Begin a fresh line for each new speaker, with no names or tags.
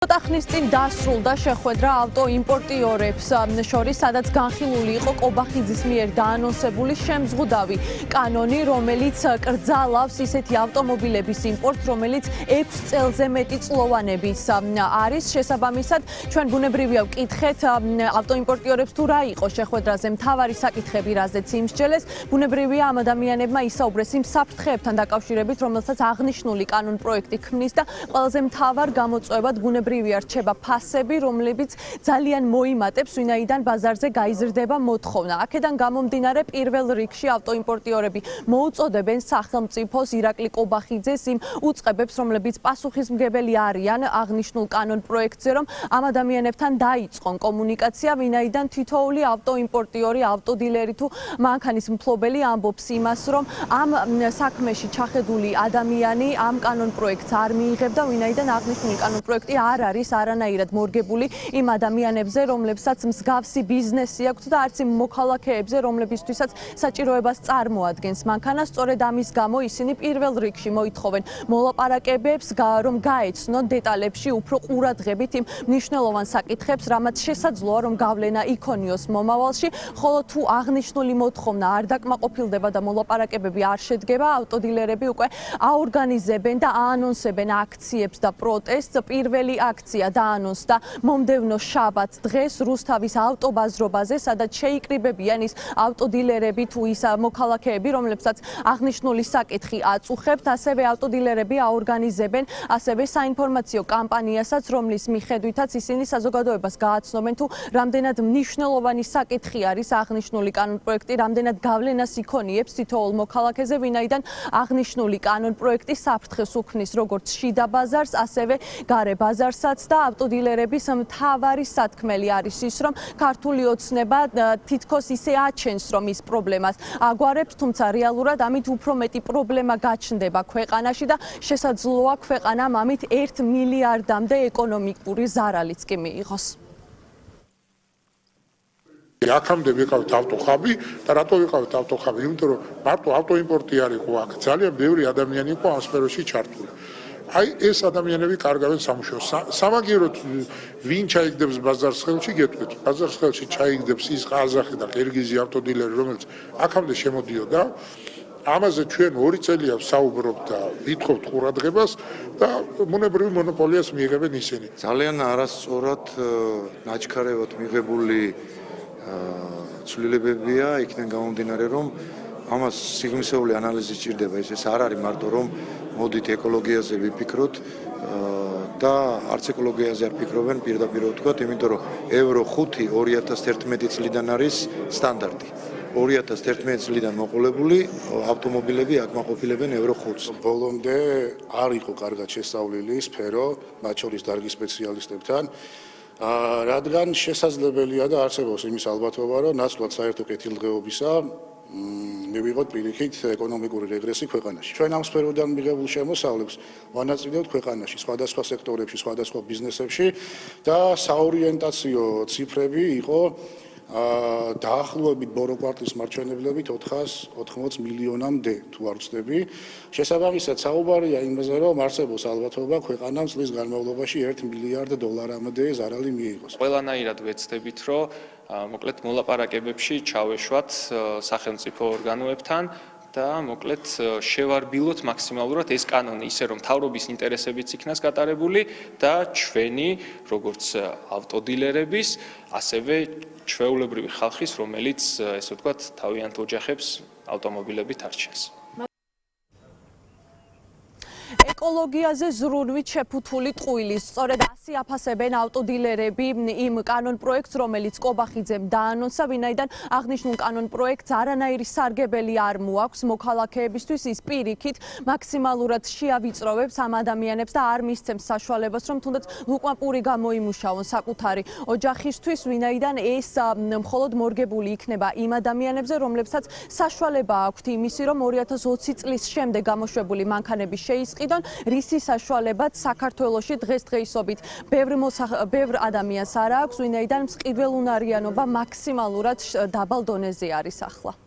ხნის წინ დასრულდა შეხვედრა ავტოიმპორტიორებს შორის, სადაც განხილული იყო კობახიძის მიერ დაანონსებული შემზღუდავი კანონი, რომელიც კრძალავს ისეთი ავტომობილების იმპორტს, რომელიც 6 წელზე მეტი წლოვანების არის. შესაბამისად, ჩვენ ბუნებრივია ვკითხეთ ავტოიმპორტიორებს თუ რა იყო შეხვედრაზე მთავარი საკითხები, რაზეც იმსჯელეს. ბუნებრივია ამ ადამიანებმა ისაუბრეს იმ საფრთხეებთან დაკავშირებით, რომელსაც აღნიშნული კანონპროექტი ქმნის და ყველაზე მთავარ გამოწვევად ბუნებრივია რჩება ფასები, რომლებიც ძალიან მოიმატებს, ვინაიდან ბაზარზე გაიზრდება მოთხოვნა. აქედან გამომდინარე, პირველ რიგში ავტოიმპორტიორები მოუწოდებენ სახელმწიფოს ირაკლი კობახიძეს იმ უწყებებს, რომლებიც პასუხისმგებელი არიან აღნიშნულ კანონპროექტზე, რომ ამ ადამიანებთან დაიწყონ კომუნიკაცია, ვინაიდან თითოეული ავტოიმპორტიორი, ავტოდილერი თუ მანქანის მფლობელი ამბობს იმას, რომ ამ საქმეში ჩახედული ადამიანი ამ კანონპროექტს არ მიიღებდა, ვინაიდან აღნიშნული კანონპროექტი არ არის არანაირად მორგებული იმ ადამიანებზე, რომლებსაც მსგავსი ბიზნესი აქვთ და არც იმ მოქალაქეებზე, რომლებისთვისაც საჭიროებას წარმოადგენს მანქანა. სწორედ ამის გამო ისინი პირველ რიგში მოითხოვენ მოლაპარაკებებს, რომ გაეცნონ დეტალებში უფრო ყურადღებით იმ მნიშვნელოვან საკითხებს, რამაც შესაძლოა, რომ გავლენა იქონიოს მომავალში, ხოლო თუ აღნიშნული მოთხოვნა არ დაკმაყოფილდება და მოლაპარაკებები არ შედგება, ავტოდილერები უკვე აორგანიზებენ და აანონსებენ აქციებს და პროტესტს. პირველი აქცია დაანონსდა მომდევნო შაბათს დღეს რუსთავის ავტობაზრობაზე, სადაც შეიკრიბებიან ის ავტოდილერები თუ ის მოქალაქეები, რომლებსაც აღნიშნული საკითხი აწუხებთ. ასევე ავტოდილერები აორგანიზებენ ასევე საინფორმაციო კამპანიასაც, რომლის მიხედვითაც ისინი საზოგადოებას გააცნობენ თუ რამდენად მნიშვნელოვანი საკითხი არის აღნიშნული კანონპროექტი, რამდენად გავლენას იქონიებს თითოეულ მოქალაქეზე, ვინაიდან აღნიშნული კანონპროექტი საფრთხეს უქმნის როგორც შიდა ბაზარს, ასევე გარე ბაზარსაც და ავტოდილერების მთავარი სათქმელი არის ის, რომ ქართული ოცნება თითქოს ისე აჩენს, რომ ის პრობლემას აგვარებს, თუმცა რეალურად ამით უფრო მეტი პრობლემა გაჩნდება ქვეყანაში და შესაძლოა ქვეყანამ ამით 1 მილიარდამდე ეკონომიკური ზარალიც კი მიიღოს.
აქამდე ვიყავთ ავტოხაბი და რატო ვიყავთ ავტოხაბი? იმიტომ რომ მარტო ავტოიმპორტი არ იყო აქ, ძალიან ბევრი ადამიანი იყო ამ სფეროში ჩართული. აი ეს ადამიანები კარგავენ სამუშაოს. სამაგიეროდ ვინ ჩაიგდებს ბაზარს ხელში, გეტყვით, ბაზარს ხელში ჩაიგდებს ის ყაზახი და ყირგიზი ავტოდილერი, რომელიც აქამდე შემოდიოდა. ამაზე ჩვენ 2 წელია ვსაუბრობთ და ვითხოვთ ყურადღებას და ბუნებრივი მონოპოლიას მიიღებენ ისინი.
ძალიან არასწორად ნაჩქარევად მიღებული ცვლილებებია, იქიდან გამომდინარე, რომ ამას სიღრმისეული ანალიზი სჭირდება. ეს არ არის მარტო რომ მოდით ეკოლოგიაზე ვიფიქროთ და არც ეკოლოგიაზე არ ფიქრობენ პირდაპირ ვთქვათ, იმიტომ რომ ევრო 5 2011 წლიდან არის სტანდარტი. 2011 წლიდან მოყოლებული ავტომობილები აკმაყოფილებენ ევრო 5-ს.
ბოლომდე არ იყო კარგად შესწავლილი სფერო, მათ შორის დარგის სპეციალისტებთან, რადგან შესაძლებელია და არსებობს იმის ალბათობა, რომ ნაცვლად საერთო კეთილდღეობისა მივიღოთ პირიქით ეკონომიკური რეგრესი ქვეყანაში. ჩვენ ამ სფეროდან მიღებულ შემოსავლებს ვანაწილდებთ ქვეყანაში, სხვადასხვა სექტორებში, სხვადასხვა ბიზნესებში და საორიენტაციო ციფრები იყო დაახლოებით ბორო კვარტლის მარჩვენებლებით 480 მილიონამდე თუ არ ვცდები. შესაბამისად საუბარია იმაზე, რომ არსებობს ალბათობა ქვეყანამ წლის განმავლობაში 1 მილიარდ დოლარამდე ზარალი მიიღოს.
ყველანაირად ვეცდებით, რომ მოკლედ მოლაპარაკებებში ჩავეშვათ სახელმწიფო ორგანოებთან და მოკლედ შევარბილოთ მაქსიმალურად ეს კანონი ისე, რომ მთავრობის ინტერესებიც იქნას გატარებული და ჩვენი როგორც ავტოდილერების, ასევე ჩვეულებრივი ხალხის, რომელიც ესე ვთქვათ, თავიანთ ოჯახებს ავტომობილებით არჩენს.
ეკოლოგიაზე ზრუნვით შეფუთული ტყუილის. სწორედ ასე აფასებენ ავტოდილერები იმ კანონპროექტს, რომელიც კობახიძემ დაანონსა, ვინაიდან აღნიშნულ კანონპროექტს არანაირი სარგებელი არ მოაქვს მოქალაქეებისთვის, ის პირიქით მაქსიმალურად შეავიწროვებს ამ ადამიანებს და არ მისცემს საშუალებას, რომ თუნდაც ლუკმაპური გამოიმუშაონ საკუთარი ოჯახისთვის, ვინაიდან ეს მხოლოდ მორგებული იქნება იმ ადამიანებზე, რომლებსაც საშუალება აქვთ იმისი, რომ 2020 წლის შემდეგ გამოშვებული მანქანები შეისყიდონ, რისი საშუალებაც საქართველოში დღესდღეობით ბევრ ადამიანს არ აქვს, ვინაიდან მყიდველუნარიანობა მაქსიმალურად დაბალ დონეზე არის ახლა.